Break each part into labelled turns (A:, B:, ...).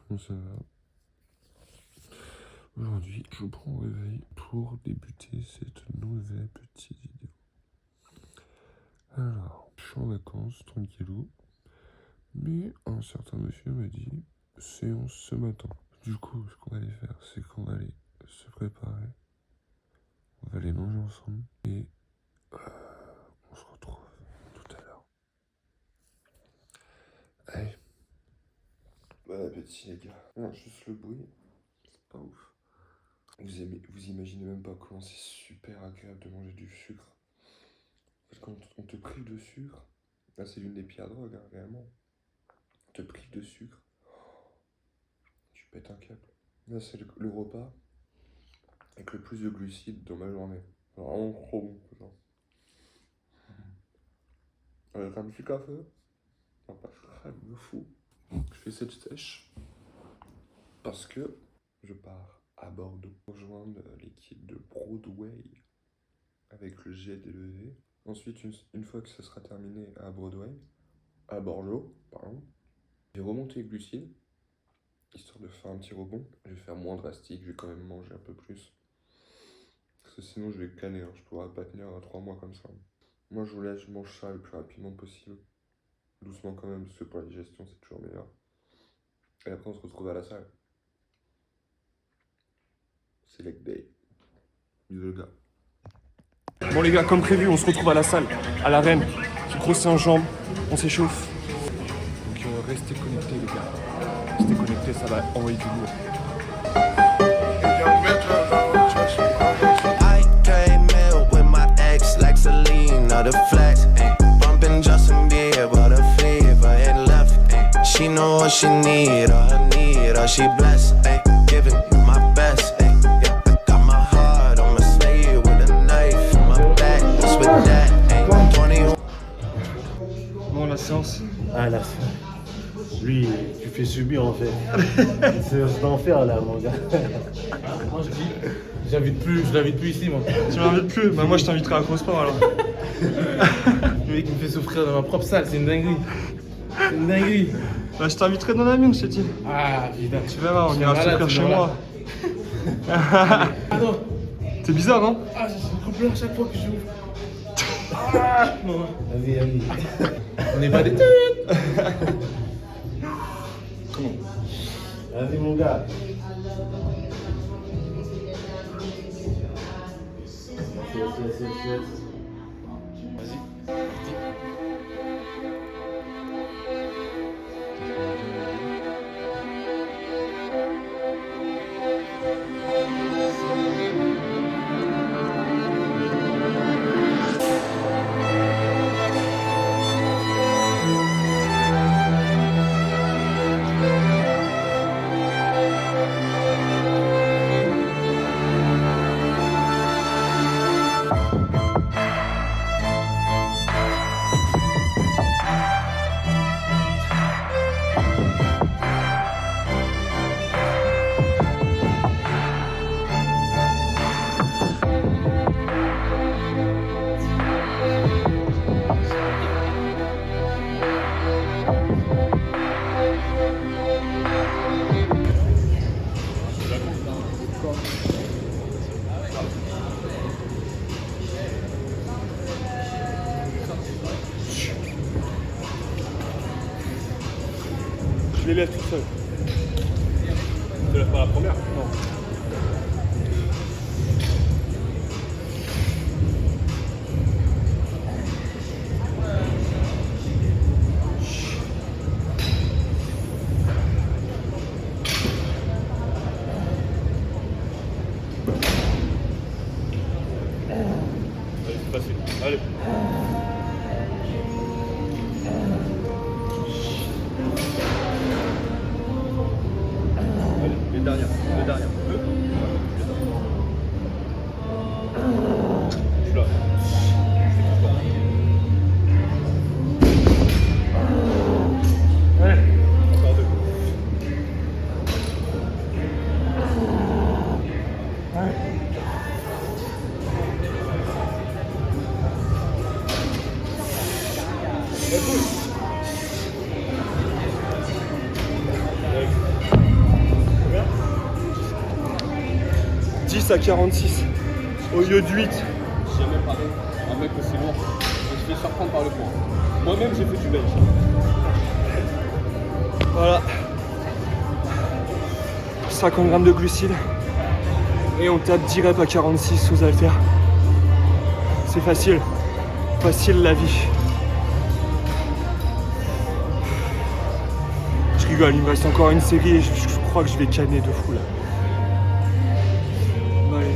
A: comment ça va? Aujourd'hui, je vous prends au réveil pour débuter cette nouvelle petite vidéo. Alors, je suis en vacances, tranquillou, mais un certain monsieur m'a dit séance ce matin. Du coup, ce qu'on va aller faire, c'est qu'on va aller se préparer, on va aller manger ensemble et on se retrouve tout à l'heure. Allez. Bon appétit les gars. Non, juste le bruit, c'est pas ouf. Vous imaginez même pas comment c'est super agréable de manger du sucre. Parce que quand on te prive de sucre, là c'est l'une des pires drogues, hein, réellement. On te prive de sucre, tu pètes un câble. Là c'est le repas avec le plus de glucides dans ma journée. C'est vraiment trop bon, genre. Avec un petit café, on passe crème de fou. Je fais cette sèche parce que je pars à Bordeaux rejoindre l'équipe de Broadway avec le G et le V. Ensuite, une fois que ça sera terminé à Bordeaux, pardon, je vais remonter les glucides, histoire de faire un petit rebond. Je vais faire moins drastique, je vais quand même manger un peu plus. Parce que sinon je vais canner, hein. Je pourrais pas tenir 3 mois comme ça. Moi je mange ça le plus rapidement possible. Doucement quand même, parce que pour la digestion c'est toujours meilleur. Et après on se retrouve à la salle. C'est leg day. Bisous les gars.
B: Bon les gars, comme prévu, on se retrouve à la salle, à l'arène. J'ai grossi en jambes, on s'échauffe. Donc restez connectés les gars. Restez connectés, ça va envoyer du lourd.
C: I came in with my ex like Selena, the flex, bumping Justin Bieber, the fever ain't left. She know what she need, or she blessed, giving you my best. Yeah, I got my heart on my sleeve with a knife in my back. What's with that? 21.
B: Bon la séance.
D: Ah là, lui, tu fais subir en fait. C'est d'enfer là, mon gars.
E: Moi je dis, je l'invite plus ici moi.
B: Tu m'invites plus? Bah moi je t'inviterai à Crosport alors.
E: Le mec me fait souffrir dans ma propre salle, c'est une dinguerie. C'est une dinguerie.
B: Bah je t'inviterai dans la mienne, je t'ai dit.
E: Ah putain.
B: Tu verras, on
E: Je
B: ira
E: suis malade,
B: souffrir
E: ce
B: chez
E: jour-là.
B: moi.
E: Ah non.
B: C'est bizarre non?
E: Ah je suis complet à chaque fois que je ouvre. Ah non.
D: Vas-y.
E: On n'est pas des...
B: Comment?
D: Vas-y, mon gars. Yes.
B: Je les lève tout seul. Tu lèves pas la première? Non. Allez, c'est facile. Allez. Les dernières. Je suis là. Ouais. Encore deux. à 46 au lieu de 8.
F: J'ai jamais parlé un mec aussi lourd. Je me suis fait surprendre par le poids. Moi-même, j'ai fait du bench.
B: Voilà. 50 grammes de glucides. Et on tape 10 reps à 46 aux haltères. C'est facile. Facile la vie. Je rigole, il me reste encore une série et je crois que je vais canner de fou là. Bon, allez.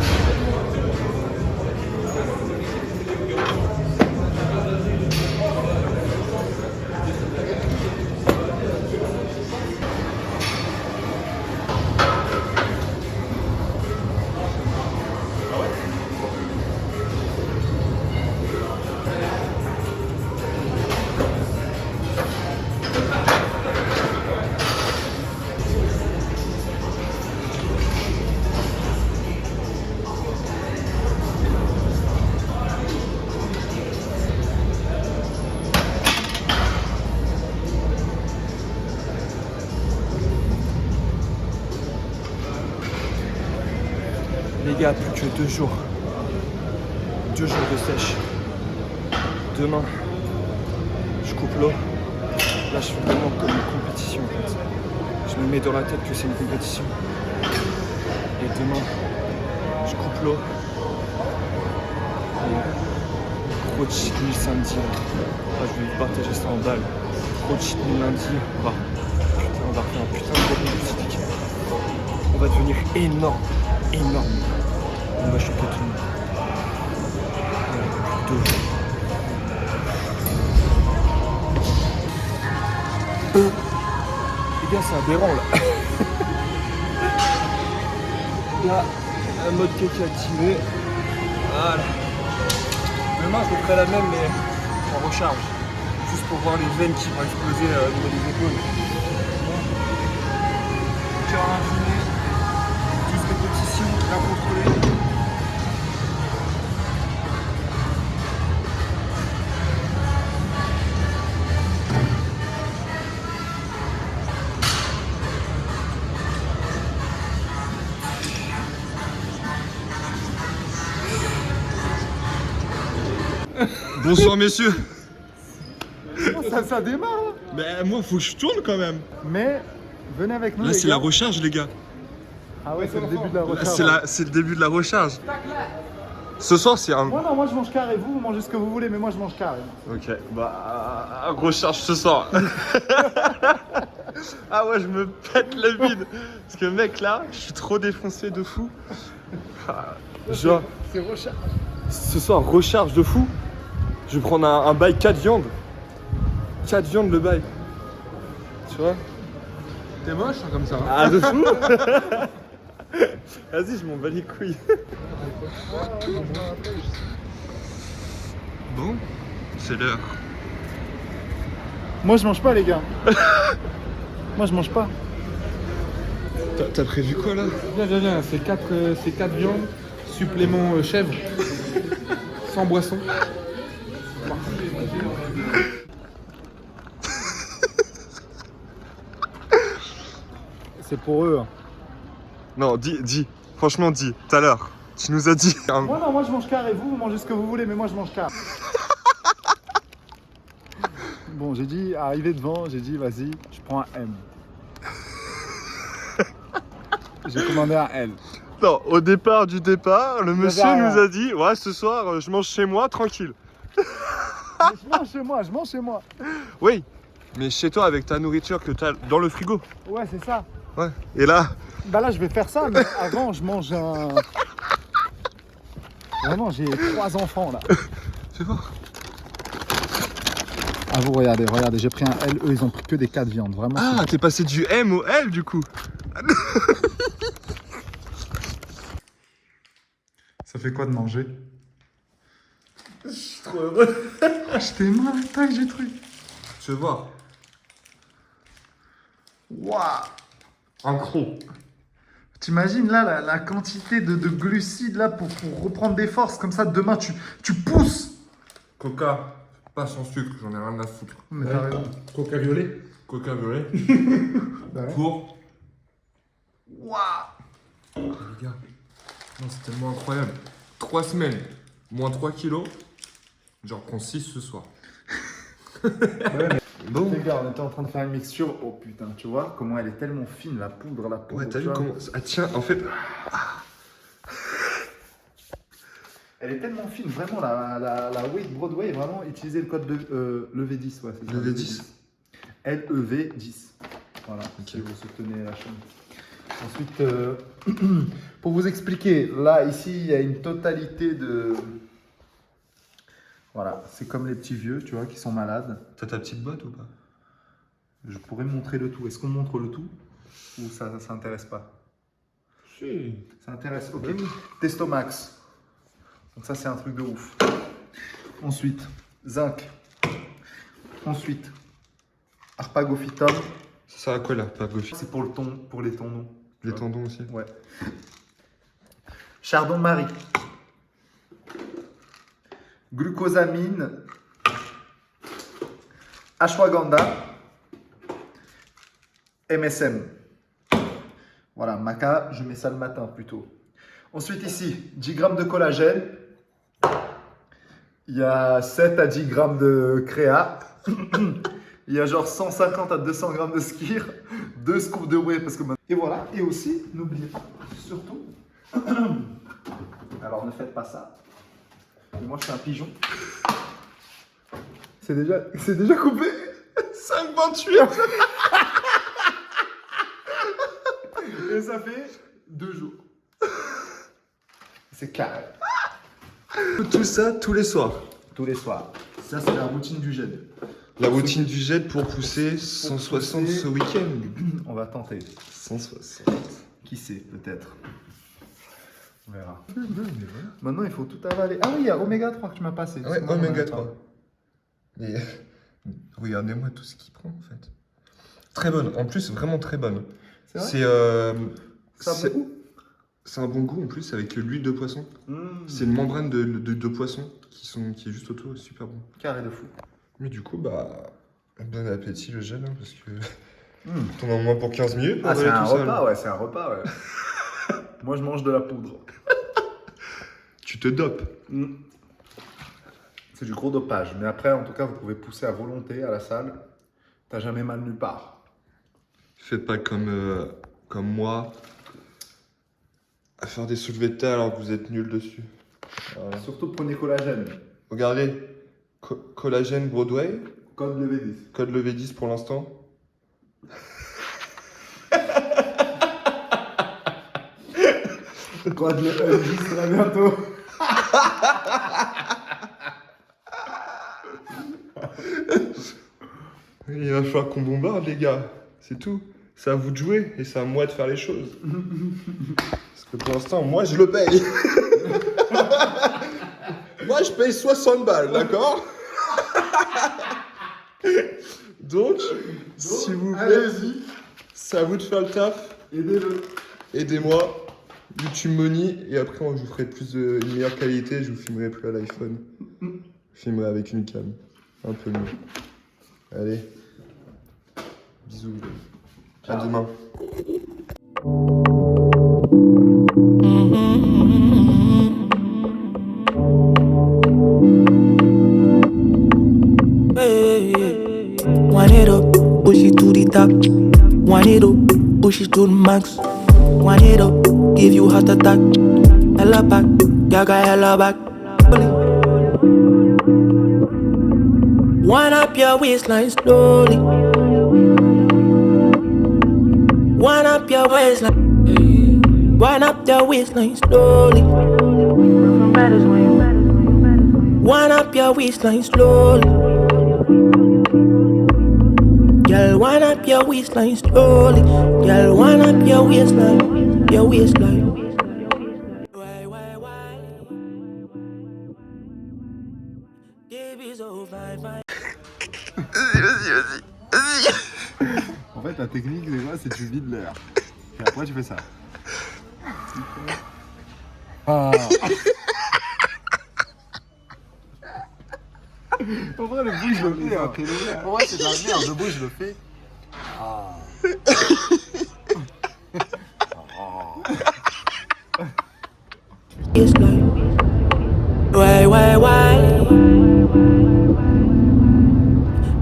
B: Les gars, plus que 2 jours. 2 jours de sèche. Demain, je coupe l'eau. Là, je fais vraiment comme une compétition en fait. Je me mets dans la tête que c'est une compétition. Et demain, je coupe l'eau. Et gros cheat meal samedi. Là, je vais vous partager ça en balle. Gros cheat meal lundi. Putain, on va refaire un putain de gros spécifique. On va devenir énorme. Énorme. On va choquer tout le monde. Voilà, 2 jours. Les gars, c'est aberrant là. Là, un mode cake activé. Voilà. Demain, je ferai la même, mais en recharge. Juste pour voir les veines qui vont exploser au niveau des épaules. Cœur infini. 12 répétitions, bien contrôlé.
A: Bonsoir messieurs.
G: Ça démarre là.
A: Mais moi faut que je tourne quand même.
G: Mais venez avec nous.
A: Là
G: les
A: c'est
G: gars.
A: la recharge les gars.
G: Ah ouais, c'est le début de la
A: Là,
G: recharge.
A: c'est le début de la recharge. Ce soir c'est un...
G: Moi non, moi je mange carré. Vous mangez ce que vous voulez, mais moi je mange carré.
A: Ok, bah recharge ce soir. Ah ouais je me pète le vide. Parce que mec là, je suis trop défoncé de fou. Genre,
G: C'est recharge.
B: ce soir, recharge de fou. Je vais prendre un bail 4 viandes. 4 viandes le bail. Tu vois?
E: T'es moche hein, comme ça. Hein.
B: Ah de fou. Vas-y, je m'en bats les couilles.
A: Bon, c'est l'heure.
G: Moi je mange pas, les gars. Moi je mange pas.
A: T'as prévu quoi là?
E: Viens, c'est 4 viandes, supplément chèvre, sans boisson.
G: C'est pour eux. Hein.
A: Non, dis, franchement dis, tout à l'heure. Tu nous as dit...
G: Moi non, moi je mange carré. Vous mangez ce que vous voulez, mais moi je mange carré. Bon, j'ai dit, arrivé devant, j'ai dit, vas-y, je prends un M. J'ai commandé un L.
A: Non, au départ du départ, le monsieur
G: rien.
A: nous a dit, ouais ce soir je mange chez moi tranquille.
G: Mais je mange chez moi.
A: Oui, mais chez toi avec ta nourriture que t'as dans le frigo.
G: Ouais, c'est ça.
A: Ouais. Et là,
G: Bah là, je vais faire ça, mais avant, je mange un... Vraiment, j'ai 3 enfants, là.
A: c'est bon.
G: Ah, vous, regardez, j'ai pris un L. Eux, ils ont pris que des 4 viandes, vraiment.
A: Ah, t'es passé du M au L du coup.
G: Ça fait quoi de manger?
A: Je suis trop heureux.
G: J'étais mal, tac, j'ai truc.
A: Tu veux voir?
G: Waouh!
A: Incroyable.
G: T'imagines là la quantité de glucides là pour reprendre des forces comme ça demain tu pousses.
A: Coca, pas sans sucre, j'en ai rien à foutre.
G: Mais t'as raison.
E: Coca violet.
A: Coca violet.
G: Bah ouais.
A: Pour.
G: Waouh!
A: Les gars, Franchement, c'est tellement incroyable. 3 semaines, moins 3 kilos. J'en prends 6 ce soir.
G: Bon. Les gars, on était en train de faire une mixture. Oh putain, tu vois comment elle est tellement fine, la poudre.
A: Ouais, t'as vu comment... Ah tiens, en fait...
G: Elle est tellement fine, vraiment, la Weight Broadway, vraiment, utilisez le code de LEV10, ouais, c'est ça.
A: LEV10.
G: LEV10. Voilà,
A: Okay.
G: si vous soutenez la chaîne. Ensuite, pour vous expliquer, là, ici, il y a une totalité de... Voilà, c'est comme les petits vieux, tu vois, qui sont malades.
A: T'as ta petite boîte ou pas?
G: Je pourrais montrer le tout. Est-ce qu'on montre le tout? Ou ça s'intéresse pas?
A: Si.
G: Ça intéresse, ok. Testomax. Donc ça, c'est un truc de ouf. Ensuite, zinc. Ensuite, arpagophytum.
A: Ça sert à quoi là, pas gauche?
G: C'est pour les tendons.
A: Les tendons aussi.
G: Ouais. Chardon-marie. Glucosamine. Ashwagandha. MSM. Voilà, maca, je mets ça le matin plutôt. Ensuite ici, 10 grammes de collagène. Il y a 7 à 10 grammes de créa. Il y a genre 150 à 200 grammes de skir. 2 scoops de whey parce que... Et voilà, et aussi, n'oubliez pas, surtout... Alors ne faites pas ça. Moi je suis un pigeon. C'est déjà coupé. 5,28. Et ça fait 2 jours. C'est carré.
A: Tout ça tous les soirs.
G: Tous les soirs. Ça c'est la routine du gène.
A: La routine du jet pour pousser 160 ce week-end.
G: On va tenter.
A: 160.
G: Qui sait, peut-être. On verra. Maintenant il faut tout avaler. Ah oui, il y a Oméga 3 que tu m'as passé.
A: Ouais, Oméga 3. Mais regardez-moi tout ce qu'il prend en fait. Très bonne, en plus vraiment très bonne.
G: C'est
A: C'est un bon goût en plus avec l'huile de poisson. C'est une membrane de poisson qui est juste autour, super bon.
G: Carré de fou.
A: Mais du coup, bah, bon appétit le gel, hein, parce que t'en as au moins pour 15 minutes.
G: Ah, c'est un repas, ouais, c'est un repas, ouais. Moi, je mange de la poudre.
A: Tu te dopes.
G: C'est du gros dopage. Mais après, en tout cas, vous pouvez pousser à volonté à la salle. T'as jamais mal nulle part.
A: Faites pas comme moi, à faire des soulevés de terre alors que vous êtes nul dessus. Voilà.
G: Surtout, prenez collagène.
A: Regardez, collagène Broadway,
G: Code LEV10.
A: code LEV10 pour l'instant.
G: Code LEV10 très bientôt.
A: Il va falloir qu'on bombarde les gars, c'est tout. C'est à vous de jouer et c'est à moi de faire les choses. Parce que pour l'instant, moi je le paye. Moi je paye 60 balles, d'accord? Donc, s'il vous plaît,
G: Allez-y,
A: c'est à vous de faire le taf.
G: aidez-le.
A: Aidez-moi, YouTube Money, et après je vous ferai une meilleure qualité, je vous filmerai plus à l'iPhone. Je filmerai avec une cam, un peu mieux. Allez, bisous, à demain.
H: Wind it up, push it to the top. Wind it up, push it to the max. Wind it up, give you heart attack. Hella back, gaga hella back. Wind up your waistline slowly. Wind up your waistline. Wind up your waistline slowly. Wind up your waistline slowly. Girl, wind up your waistline slowly. Girl, wind up your waistline, your waistline. Why? Baby, so fine.
G: En fait, la technique, déjà, c'est tu vides l'air. Et après, tu fais ça. Ah. En vrai, le bruit, je le fais. En vrai, c'est de la merde. Le bruit, je le fais. Ah.
H: It's like, why?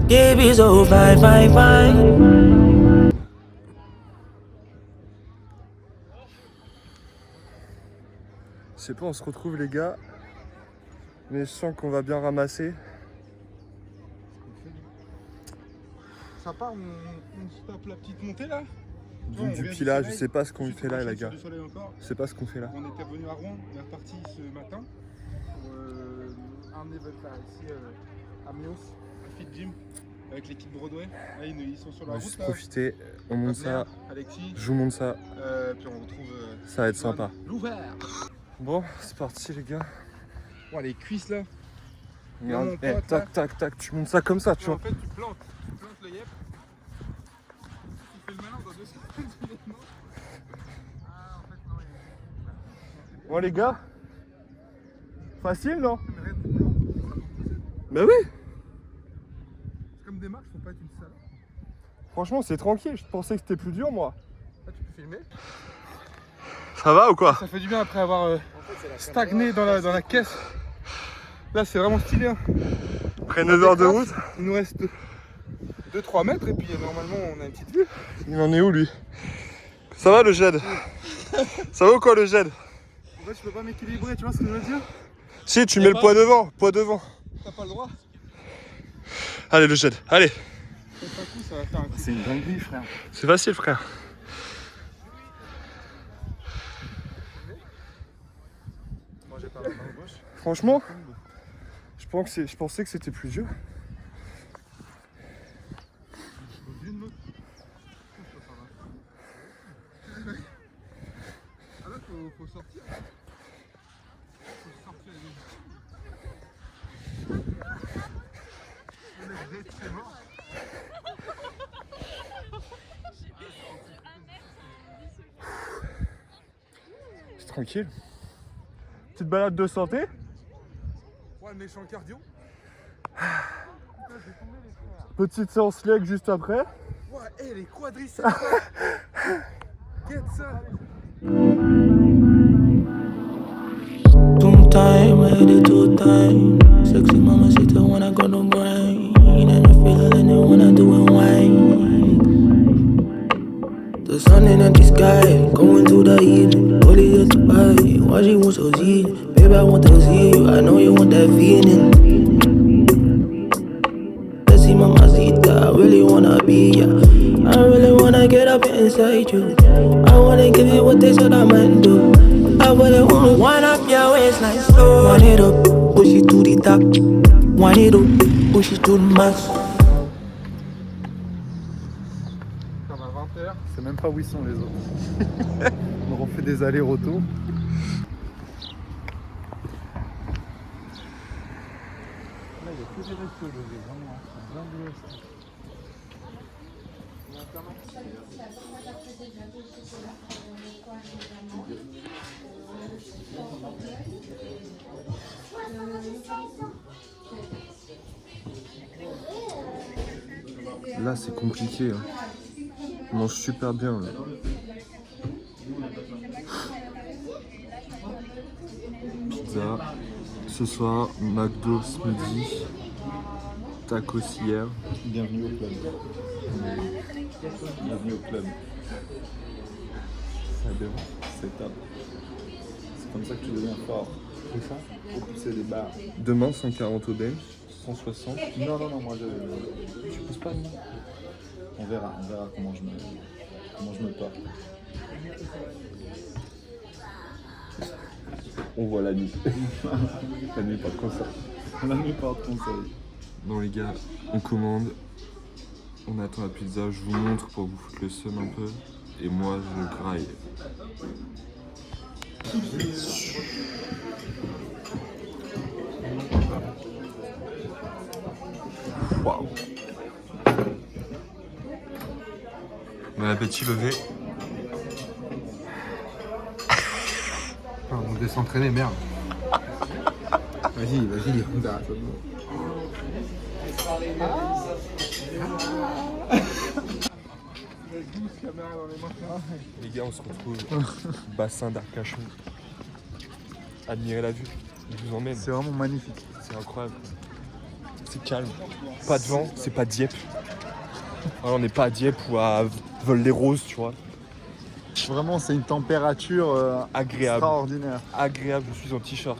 H: Yeah, be so fine.
B: Je sais pas, on se retrouve les gars. Mais je sens qu'on va bien ramasser.
E: Sympa, on se tape la petite montée là.
B: Du pilage, je sais pas ce qu'on fait là les gars. Je sais pas ce qu'on fait là.
E: On était revenu à Rouen, on est reparti ce matin pour un event là, ici à Mios, à Fit Gym, avec l'équipe Broadway. Là, ils sont sur la
B: On va
E: route
B: juste
E: là.
B: profiter, on monte ça,
E: Alexis,
B: je vous montre ça,
E: puis on retrouve
B: ça va être sympa.
E: l'ouvert.
B: Bon, c'est parti les gars.
E: Oh, les cuisses là.
B: Regarde,
E: Mon pote,
B: tac, tac, tac, tu montes ça comme ça, tu
E: En
B: vois.
E: fait, tu plantes le yep. Tu fais le malin dans 2 secondes, tu les manges. Ah, en fait, non,
B: Bon les gars, facile non?
E: il
B: Bah oui.
E: C'est comme des marches, faut pas être une salope.
B: Franchement c'est tranquille, je pensais que c'était plus dur moi.
E: Là, tu peux filmer.
B: Ça va ou quoi?
E: Ça fait du bien après avoir stagné dans la caisse. Là, c'est vraiment stylé. Hein.
B: Après 9 heures de route.
E: Il nous reste 2-3 mètres et puis normalement, on a une petite vue.
B: Il en est où lui? Ça va le jet? Ça va ou quoi le jet?
E: En fait, je peux pas m'équilibrer, tu vois ce que je veux dire?
B: Si, tu mets le poids devant,
E: T'as pas le droit.
B: Allez le jet, allez.
E: Ça fait un coup, ça va faire un coup.
G: C'est une dinguerie, frère.
B: C'est facile frère.
E: Moi, j'ai pas la main gauche.
B: Franchement, je pensais que c'était plus dur.
E: Ah là, faut sortir. Faut sortir les Le mec, c'est mort.
B: C'est tranquille. Petite balade de santé.
E: Ouais, le méchant cardio.
B: Petite séance leg juste après.
E: Ouais, hé, les quadriceps. Get ça.
H: Time, ready to time. Sexy mama sit down when I go to grind. And I feel it and when I do it wine. The sun in the sky, going to the evening. Only just by, why she wants to see? Baby, I want to see you, I know you want that feeling. Sexy mama sit down, I really wanna be ya. I really wanna get up inside you. I wanna give you what they said I might do. I really wanna wind up your waistline slow. Wind it up, push it to the top. Wind it up, push it to the max.
E: Comme à 20h.
G: C'est même pas où ils sont les autres. On refait des allers-retours. Là, il y a que des restos levés, vraiment. Bien de l'ouest.
B: Là c'est compliqué. Hein. On mange super bien. Là. Pizza. Ce soir, McDo ce midi. Tacos hier.
G: Bienvenue au club. Bienvenue au club. C'est top. C'est comme ça que tu deviens fort. C'est ça? Pour pousser des barres.
B: Demain 140 au bench. 160.
G: Non, moi je pousse pas, non. On verra comment je me porte.
B: On voit la nuit. La nuit pas de conseil.
G: La nuit pas de conseil.
B: Bon les gars, on commande. On attend la pizza, je vous montre pour vous foutre le seum un peu. Et moi je graille. Waouh. Bon appétit levé.
E: On doit s'entraîner, merde. Vas-y, on verra ça.
B: Les gars, on se retrouve bassin d'Arcachon
A: admirez la vue. Je vous emmène.
G: C'est vraiment magnifique.
A: C'est incroyable. C'est calme. Pas de vent, c'est pas Dieppe. Voilà, on n'est pas à Dieppe ou à Vol-les-Roses, tu vois.
G: Vraiment, c'est une température
A: Agréable.
G: extraordinaire.
A: Agréable, je suis en t-shirt.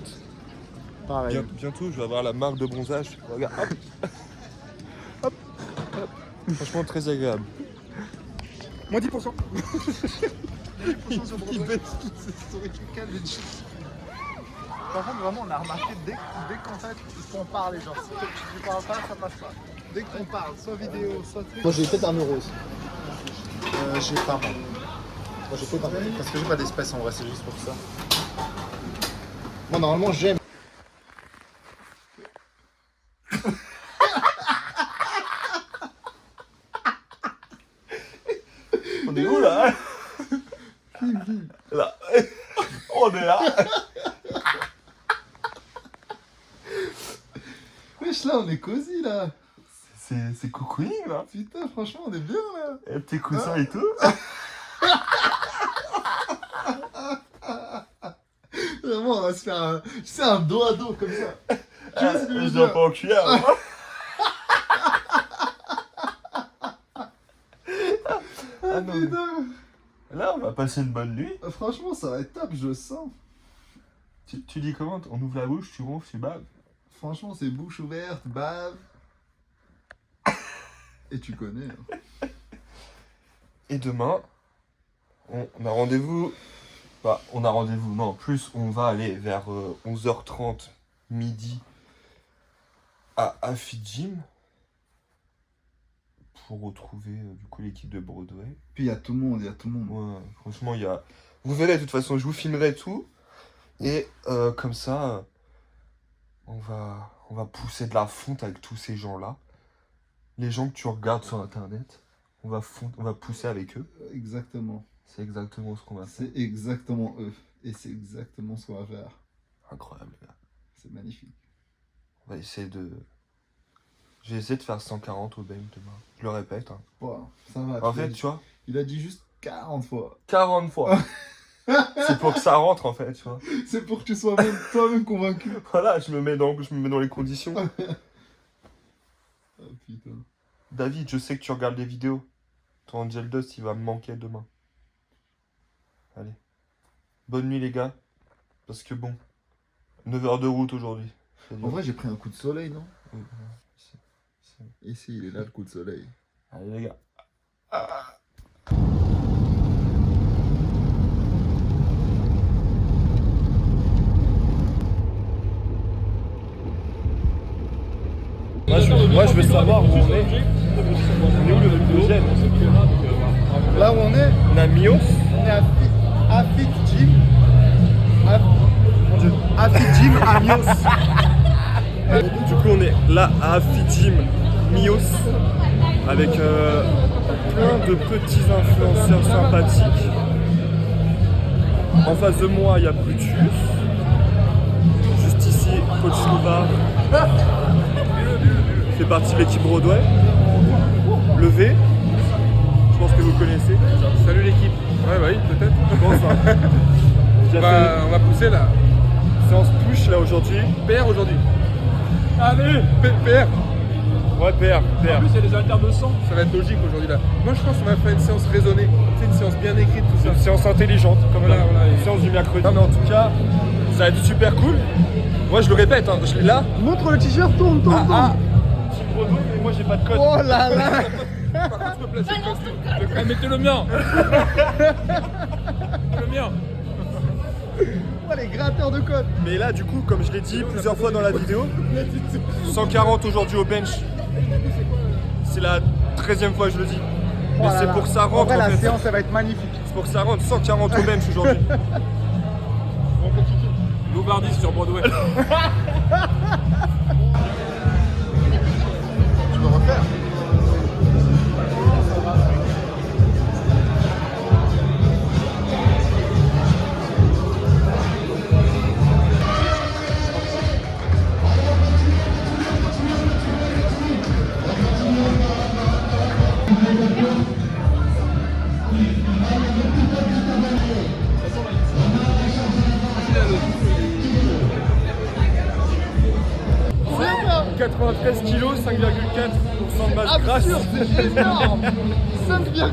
G: Pareil.
A: Bientôt, je vais avoir la marque de bronzage. Regarde, hop. Hop. Hop. Franchement, très agréable.
E: Moins 10%.
G: Il baisse toutes ses stories Par contre, vraiment, on a remarqué dès qu'en fait, il faut en parler. Genre, si tu parles pas, ça passe pas. Dès qu'on parle, soit vidéo, soit truc.
B: Moi j'ai peut-être 1 euro aussi.
G: J'ai pas, moi.
B: Moi j'ai peut-être 1 euro.
G: Parce que j'ai pas d'espèce en vrai, c'est juste pour ça. Moi, normalement, j'aime.
A: On est où là? Là. On est là.
G: Wesh, là, on est cosy là.
A: C'est cocooning là.
G: Putain, franchement, on est bien là.
A: Et petit coussin et tout.
G: Vraiment, on va se faire un dos à dos comme ça. Tu vois ce que je veux
A: Je dors
G: dire?
A: pas en cuillère. Moi. Ah non,
G: Putain.
A: là, on va passer une bonne nuit.
G: Franchement, ça va être top, je le sens.
A: Tu dis comment? On ouvre la bouche, tu ronfles, tu baves.
G: Franchement, c'est bouche ouverte, bave. Et tu connais. Hein.
A: Et demain, on a rendez-vous. Bah, on a rendez-vous. Non, en plus, on va aller vers 11h30, midi, à Afi Gym. Pour retrouver du coup l'équipe de Broadway.
G: Puis il y a tout le monde,
A: Ouais, franchement, il y a. Vous verrez, de toute façon, je vous filmerai tout. Et comme ça, on va pousser de la fonte avec tous ces gens-là. Les gens que tu regardes sur internet, on va pousser avec eux.
G: Exactement.
A: C'est exactement ce qu'on va faire.
G: C'est exactement eux. Et c'est exactement ce qu'on va faire.
A: Incroyable, les gars.
G: C'est magnifique.
A: On va essayer de. Je vais essayer de faire 140 au bench demain. Je le répète. Hein.
G: Wow, ça va.
A: En fait, tu vois,
G: Il a dit juste 40 fois.
A: 40 fois. C'est pour que ça rentre, en fait, tu vois.
G: C'est pour que tu sois même toi-même convaincu.
A: Voilà, je me mets dans les conditions.
G: Oh putain.
A: David, je sais que tu regardes les vidéos. Ton Angel Dust, il va me manquer demain. Allez. Bonne nuit, les gars. Parce que bon, 9 heures de route aujourd'hui.
G: En vrai, j'ai pris un coup de soleil, non?
A: Oui,
G: Ici, il est là, le coup de soleil.
A: allez, les gars. Moi, je veux savoir où on est. On est où le gène?
G: Là où on est,
A: On a Mios.
G: on est à Fit Gym. À Fit Gym à Mios.
A: Du coup, on est là à Afi Gym Mios avec plein de petits influenceurs sympathiques. En face de moi, il y a Brutus. Juste ici, Coach Louvard. Il fait partie de l'équipe Broadway. Le V, je pense que vous connaissez.
E: Salut l'équipe. Ouais, bah oui, peut-être.
A: Je pense. Hein.
E: On va pousser là.
A: Séance push là aujourd'hui.
E: PR aujourd'hui. Allez, PR.
A: Ouais, PR.
F: En plus, il y a des haltères de sang.
E: Ça va être logique aujourd'hui là. Moi je pense qu'on va faire une séance raisonnée. C'est une séance bien écrite, tout ça.
A: Une séance intelligente, comme
E: Voilà, voilà,
A: une
E: et-
A: séance du mercredi. Non, mais en tout cas, ça va être super cool. Moi, je le répète, hein, je l'ai là.
G: Montre le t-shirt, tourne.
A: Team Broadway, mais moi, j'ai pas de code.
G: Oh là là.
E: Par contre, tu peux placer le costume.
F: Mettez le mien. Le mien.
G: Oh, les gratteurs de code.
A: Mais là, du coup, comme je l'ai dit plusieurs fois dans la vidéo, 140 aujourd'hui au bench. C'est la 13e fois que je le dis. Mais
G: Oh là
A: c'est
G: là.
A: pour que ça
G: En
A: rentre.
G: vrai,
A: En
G: la
A: fait.
G: séance, elle va être magnifique.
A: C'est pour que ça rentre 140 au bench aujourd'hui.
F: Louvardis sur Broadway.
G: Tu veux refaire?
B: 13 kilos, 5,4% de masse grasse.
E: C'est énorme. 5,4.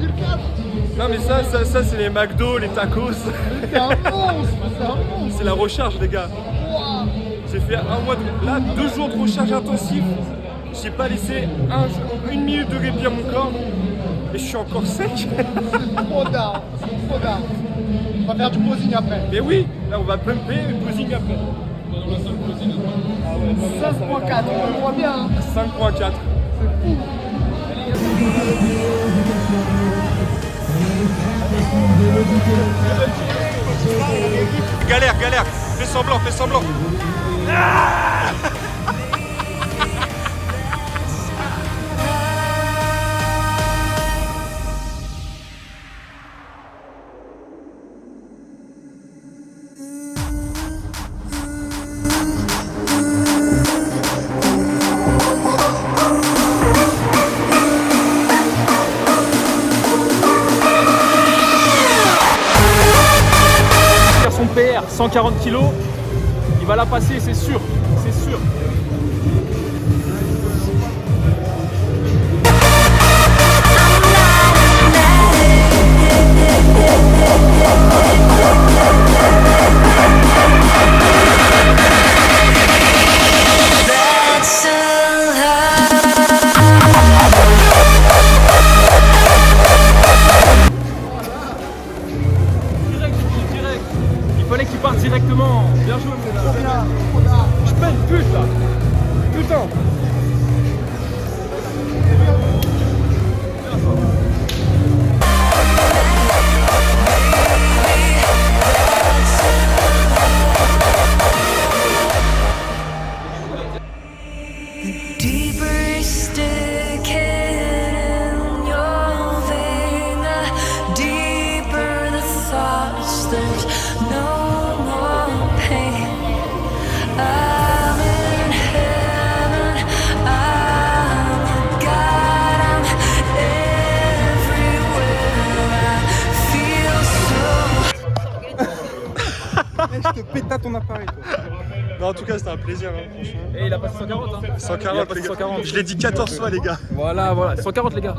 B: Non mais ça c'est les McDo, les tacos.
E: C'est un monstre, c'est un monstre.
B: C'est la recharge les gars. J'ai fait un mois là 2 jours de recharge intensif. J'ai pas laissé une minute de répit à mon corps. Et je suis encore sec.
E: C'est trop d'art, c'est trop d'art. On va faire du posing après.
B: Mais oui, là on va pumper et posing après.
E: 5.4, on voit bien. Hein.
B: 5.4. Galère, fais semblant. Ah
F: son PR, 140 kg, il va la passer, c'est sûr, c'est sûr. Il fallait qu'il parte directement. Bien joué, Fred. Je peine pute là. Putain.
I: Deeper stick in your vein, deeper the thoughts, there's no more pain. I'm in heaven, I'm a god, I'm everywhere, I feel so.
E: Je te pète ton appareil toi.
B: Non, en tout cas c'était un plaisir franchement.
F: Et il a passé 140 hein.
B: 140 les gars.
F: 140.
B: Je l'ai dit 14 fois les gars.
F: Voilà, 140 les gars.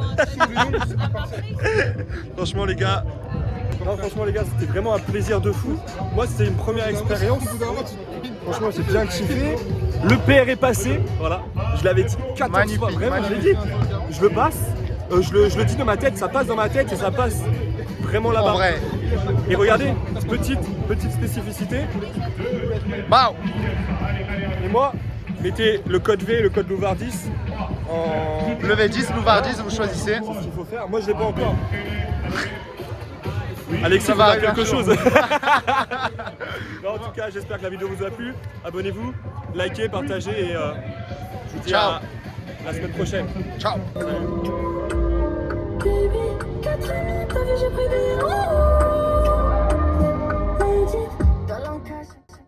B: Franchement les gars. Non franchement les gars c'était vraiment un plaisir de fou. Moi c'était une première expérience. Franchement j'ai bien kiffé. Le PR est passé, voilà. Je l'avais dit 14 fois, vraiment je l'ai dit. Je le passe, je le dis dans ma tête, ça passe dans ma tête et ça passe vraiment là-bas.
E: En vrai.
B: Et regardez, petite spécificité.
E: Wow.
B: Et moi, mettez le code V, le code Louvardis en...
E: Levé 10, Louvard 10, vous choisissez.
B: C'est ce qu'il faut faire. Moi je l'ai pas encore. Alexis
E: Ça
B: va
E: va
B: faire
E: arriver
B: quelque
E: un jour.
B: chose. Non, en tout cas, j'espère que la vidéo vous a plu. Abonnez-vous, likez, partagez et je vous dis à la semaine prochaine.
E: Ciao.
I: Baby, 4 minutes, t'as vu, j'ai pris des euros.